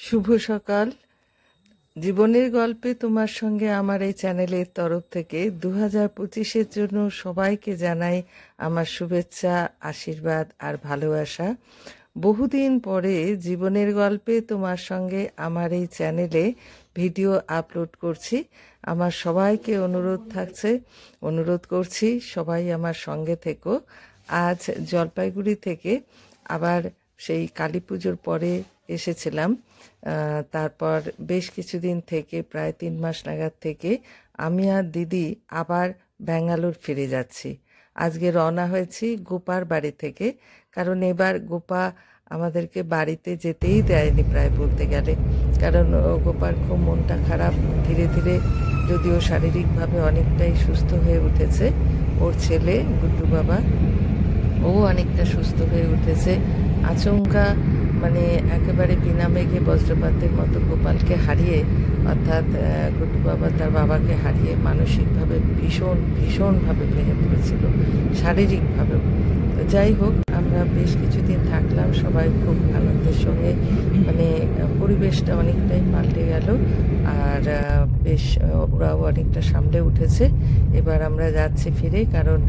শুভ সকাল। জীবনের গল্পে তোমার সঙ্গে আমার এই চ্যানেলের তরফ থেকে 2025-এর জন্য সবাইকে জানাই আমার শুভেচ্ছা, আশীর্বাদ আর ভালোবাসা। বহুদিন পরে জীবনের গল্পে তোমার সঙ্গে আমার এই চ্যানেলে ভিডিও আপলোড করছি। আমার সবাইকে অনুরোধ করছি সবাই আমার সঙ্গে থেকো। আজ জলপাইগুড়ি থেকে আবার সেই কালী পুজোর পরে এসেছিলাম। তারপর বেশ কিছুদিন থেকে প্রায় 3 মাস নাগাদ থেকে আমি আর দিদি আবার ব্যাঙ্গালোর ফিরে যাচ্ছি। আজকে রওনা হয়েছি গোপার বাড়ি থেকে, কারণ এবার গোপা আমাদেরকে বাড়িতে যেতেই দেয়নি প্রায় বলতে গেলে, কারণ গোপার খুব মনটা খারাপ। ধীরে ধীরে যদিও শারীরিকভাবে অনেকটাই সুস্থ হয়ে উঠেছে, ওর ছেলে গুড্ডু বাবা ও অনেকটা সুস্থ হয়ে উঠেছে। আচমকা মানে একেবারে বিনা মেঘে বজ্রপাতের মতো গোপালকে হারিয়ে, অর্থাৎ গুড্ডু বাবা তার বাবাকে হারিয়ে মানসিকভাবে ভীষণভাবে ভেঙে পড়েছিল, শারীরিকভাবেও। তো যাই হোক, আমরা বেশ কিছুদিন থাকলাম সবাই খুব আনন্দের সঙ্গে, মানে পরিবেশটা অনেকটাই পাল্টে গেল। আর বেশ ওরাও অনেকটা সামলে উঠেছে। এবার আমরা যাচ্ছি ফিরে, কারণ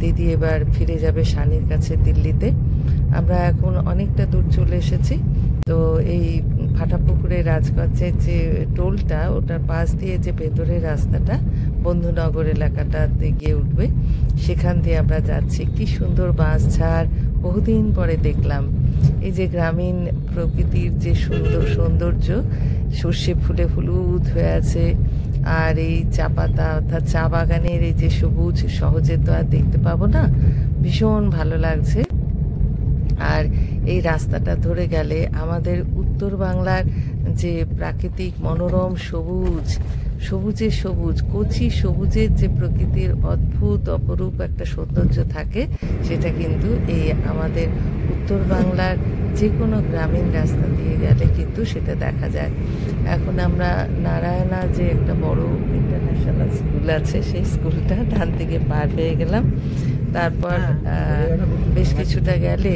দিদি এবার ফিরে যাবে শানির কাছে দিল্লিতে। আমরা এখন অনেকটা দূর চলে এসেছি। তো এই ফাটাপুকুরের রাজগঞ্জের যে টোলটা, ওটার পাশ দিয়ে যে ভেতরের রাস্তাটা বন্ধুনগর এলাকাটাতে গিয়ে উঠবে, সেখান দিয়ে আমরা যাচ্ছি। কি সুন্দর বাঁশঝাড়, বহুদিন পরে দেখলাম। এই যে গ্রামীণ প্রকৃতির যে সৌন্দর্য, সর্ষে ফুলে হলুদ হয়ে আছে, আর এই চা পাতা অর্থাৎ চা বাগানের এই যে সবুজ, সহজে তো আর দেখতে পাবো না, ভীষণ ভালো লাগছে। আর এই রাস্তাটা ধরে গেলে আমাদের উত্তর বাংলার যে প্রাকৃতিক মনোরম সবুজে সবুজ, কচি সবুজের যে প্রকৃতির অদ্ভুত অপরূপ একটা সৌন্দর্য থাকে, সেটা কিন্তু এই আমাদের উত্তর বাংলার যে কোনো গ্রামীণ রাস্তা দিয়ে গেলে কিন্তু সেটা দেখা যায়। এখন আমরা নারায়ণা যে একটা বড় ইন্টারন্যাশনাল স্কুল আছে, সেই স্কুলটা ডান দিকে পার হয়ে গেলাম। তারপর বেশ কিছুটা গেলে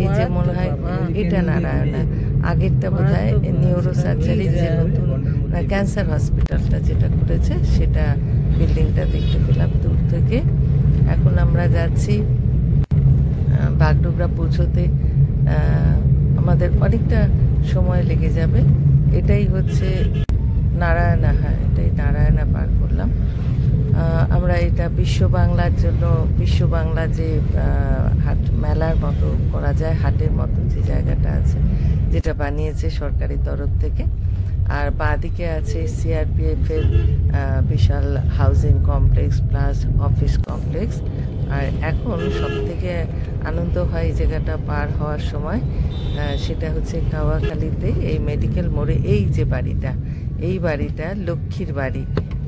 এই যে মনে হয় এটা নারায়ণা, আগেরটা বোধ হয় নিউরো সার্জারি যে নতুন ক্যান্সার হসপিটালটা যেটা করেছে, সেটা বিল্ডিংটা দেখতে পেলাম দূর থেকে। এখন আমরা যাচ্ছি বাগডোগরা পৌঁছতে আমাদের অনেকটা সময় লেগে যাবে। এটাই হচ্ছে নারায়ণা, হ্যাঁ এটাই নারায়ণা পার করলাম আমরা। এটা বিশ্ব বাংলা যে হাট মেলার মতো করা যায়, হাটের মতো যে জায়গাটা আছে, যেটা বানিয়েছে সরকারি তরফ থেকে। আর বাঁদিকে আছে সিআরপিএফ এর বিশাল housing complex plus office complex. আর এখন সব থেকে আনন্দ হয় এই জায়গাটা পার হওয়ার সময়, সেটা হচ্ছে কাওয়াখালীতে এই মেডিকেল মোড়ে এই যে বাড়িটা, এই বাড়িটা লক্ষ্মীর বাড়ি।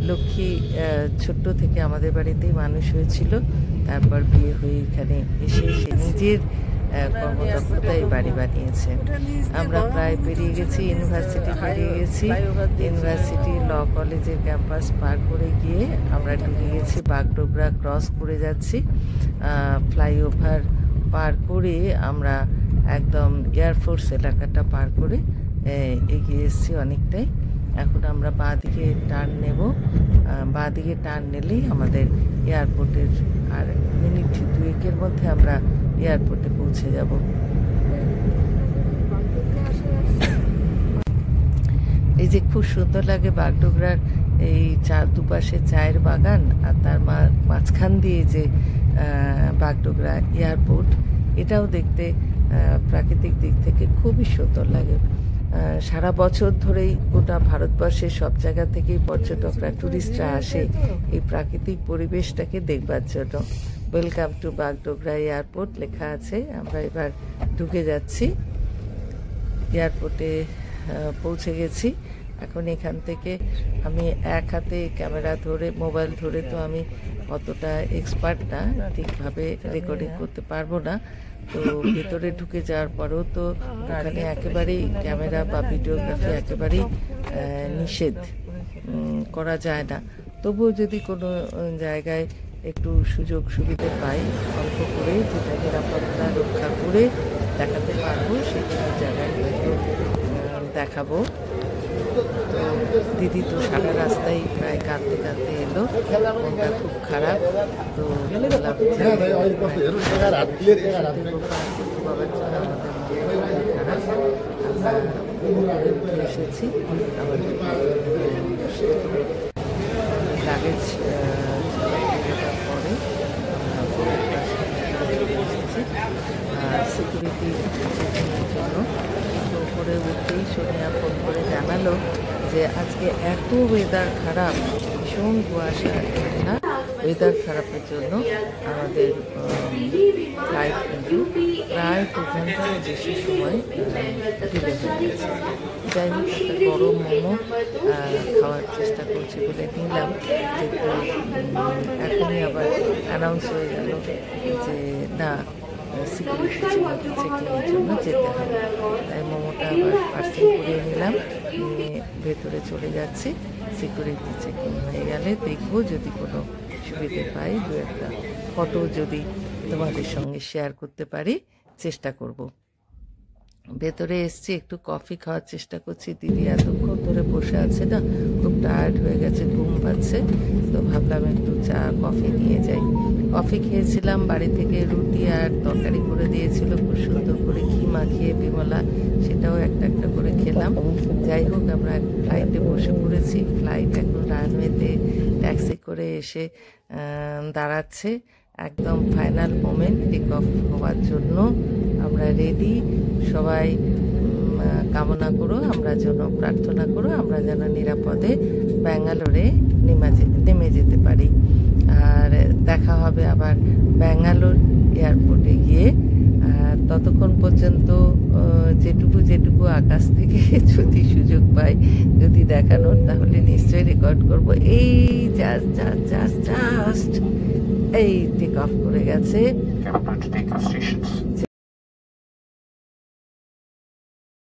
লক্ষ্মী ছোট্ট থেকে আমাদের বাড়িতেই মানুষ হয়েছিল, তারপর বিয়ে হয়ে এখানে এসে সে নিজের কর্মদক্ষতায় বাড়ি বানিয়েছে। আমরা প্রায় পেরিয়ে গেছি, ইউনিভার্সিটি পেরিয়ে গেছি। ইউনিভার্সিটি ল কলেজের ক্যাম্পাস পার করে গিয়ে আমরা ঢুকে গেছি বাগডোগরা, ক্রস করে যাচ্ছি। ফ্লাইওভার পার করে আমরা একদম এয়ারফোর্স এলাকাটা পার করে এগিয়ে এসেছি অনেকটাই। এখন আমরা বাঁ দিকে টার্ন নেব, বাঁ দিকে টার্ন নিলেই আমাদের এয়ারপোর্টের, আর মিনিট 2-এর মধ্যে আমরা এয়ারপোর্টে পৌঁছে যাব। এই যে খুব সুন্দর লাগে বাগডোগরার এই দুপাশে চায়ের বাগান, আর তার মাঝখান দিয়ে যে বাগডোগরা এয়ারপোর্ট, এটাও দেখতে প্রাকৃতিক দিক থেকে খুবই সুন্দর লাগে। সারা বছর ধরেই গোটা ভারতবর্ষের সব জায়গা থেকেই পর্যটকরা, ট্যুরিস্টরা আসে এই প্রাকৃতিক পরিবেশটাকে দেখবার জন্য। ওয়েলকাম টু বাগডোগরা এয়ারপোর্ট লেখা আছে। আমরা এবার ঢুকে যাচ্ছি, এয়ারপোর্টে পৌঁছে গেছি। এখন এখান থেকে আমি এক হাতে ক্যামেরা ধরে, মোবাইল ধরে তো আমি অতটা এক্সপার্ট না, ঠিকভাবে রেকর্ডিং করতে পারবো না। তো ভেতরে ঢুকে যাওয়ার পরেও তো ওখানে একেবারেই ক্যামেরা বা ভিডিওগ্রাফি একেবারেই নিষেধ, করা যায় না। তবুও যদি কোনো জায়গায় একটু সুযোগ সুবিধে পাই, অল্প করে যেটা নিরাপত্তা রক্ষা করে দেখাতে পারবো, সেই জায়গায় হয়তো দেখাবো। তো দিদি তো সারা রাস্তায় প্রায় কাঁদতে কাঁদতে এলো, মনটা খুব খারাপ। তো বললাম যে বাবার জন্য আমাদের মনটা খারাপ। আমরা উঠে এসেছি, আমাদের লাগেজ পরে সিকিউরিটি চেকিংয়ের জন্য। তো উপরে উঠতেই সোনিয়া ফোন করে জানালো যে আজকে এত ওয়েদার খারাপ, ভীষণ কুয়াশা, ঠান্ডা, ওয়েদার খারাপের জন্য আমাদের ফ্লাইট কিন্তু প্রায় 2 ঘন্টার বেশি সময় ডিলে হয়ে গেছে। যাই হোক, একটা গরম মোমো খাওয়ার চেষ্টা করছি বলে নিলাম, কিন্তু এখনই আবার অ্যানাউন্স হয়ে গেল যে না, সিকিউরিটি চেকিংয়ের জন্য যেতে হবে। তাই মোমোটা আবার পার্সেল করে নিলাম, নিয়ে ভেতরে চলে যাচ্ছি। সিকিউরিটি চেকিং হয়ে গেলে দেখবো, যদি কোনো সুবিধে পাই, দু একটা ফটো যদি তোমাদের সঙ্গে শেয়ার করতে পারি চেষ্টা করব। ভেতরে এসছি, একটু কফি খাওয়ার চেষ্টা করছি। দিদি এতক্ষণ ধরে বসে আছে না, খুব টায়ার্ড হয়ে গেছে, ঘুম পাচ্ছে। তো ভাবলাম একটু চা কফি নিয়ে যাই। কফি খেয়েছিলাম, বাড়ি থেকে রুটি আর তরকারি করে দিয়েছিল, খুব সুন্দর করে ঘি মাখিয়ে বিমলা, সেটাও একটা একটা করে খেলাম। যাই হোক, আমরা ফ্লাইটে বসে পড়েছি। ফ্লাইট এখন রানওয়েতে ট্যাক্সি করে এসে দাঁড়াচ্ছে। একদম ফাইনাল মোমেন্ট, টেক অফ হওয়ার জন্য আমরা রেডি। সবাই কামনা করো, আমরা যেন প্রার্থনা করো, আমরা যেন নিরাপদে ব্যাঙ্গালোরে নেমে যেতে পারি। আর দেখা হবে আবার ব্যাঙ্গালোর এয়ারপোর্টে গিয়ে। ততক্ষণ পর্যন্ত যেটুকু আকাশ থেকে যদি সুযোগ পাই, যদি দেখানোর, তাহলে নিশ্চয়ই রেকর্ড করব। এই জাস্ট এই টেক অফ করে গেছে।